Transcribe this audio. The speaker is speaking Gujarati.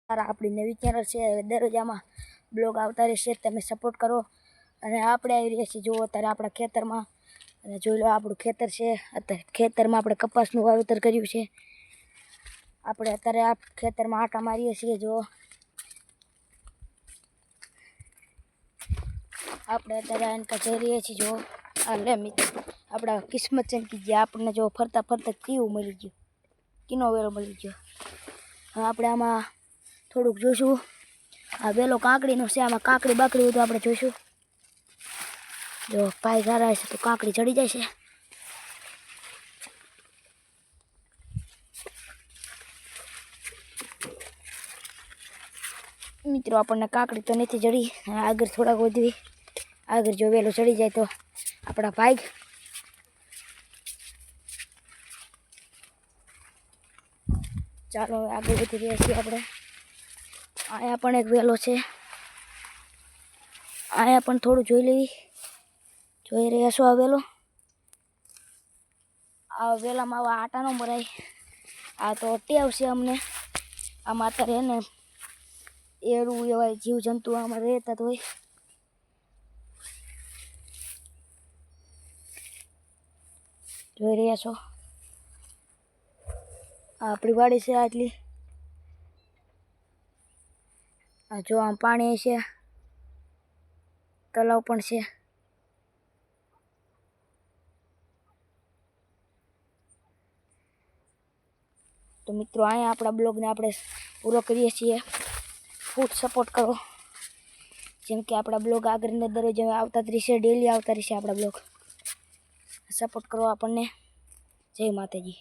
આપણી નવી ચેનલ છે, દરરોજ આમાં બ્લોગ આવતા રહેશે, તમે સપોર્ટ કરો. અને આપણે આવી રહ્યા છીએ, જુઓ અત્યારે આપણા ખેતરમાં, અને જોઈ લો આપણું ખેતર છે. અત્યારે ખેતરમાં આપણે કપાસનું વાવેતર કર્યું છે. આપણે અત્યારે આ ખેતરમાં આટા મારીએ છીએ. જો આપણે અત્યારે આનકા જઈ રહ્યા છીએ. જો આ લે મિત્રો, આપણા કિસ્મત ચમકી ગયા. આપણને જો ફરતા ફરતા કેવું મળી ગયું, કિનો વેલો મળી ગયો. હવે આપણે આમાં થોડુંક જોઈશું. આ વેલો કાંકડીનો છે, આમાં કાંકડી બાકડી હોય તો આપણે જોઈશું. જો પાય સારા છે તો કાંકડી ચડી જાય છે. મિત્રો આપણને કાંકડી તો નથી ચડી, આગળ થોડાક વધવી, આગળ જો વેલો ચડી જાય તો આપણા ભાગ. ચાલો આગળ વધી રહ્યા છીએ આપણે. અહીંયા પણ એક વેલો છે, અહીંયા પણ થોડું જોઈ લેવી. જોઈ રહ્યા છો આ વેલો? આ વેલામાં આવા આટા ન મરાય. આ તો ટેવ છે અમને. આમાં અત્યારે એને એરું એવા જીવજંતુ આમાં રહેતા જ હોય. જોઈ રહ્યા છો આપણી વાડી છે આટલી. આ જો આમ પાણી છે, તલાવ પણ છે. તો મિત્રો અહીંયા આપણા બ્લોગને આપણે પૂરો કરીએ છીએ. ફૂડ સપોર્ટ કરો, જેમ કે આપણા બ્લોગ આગળના દરરોજ આવતા જ રહેશે, ડેલી આવતા રહેશે આપણા બ્લોગ. સપોર્ટ કરો આપણને. જય માતાજી.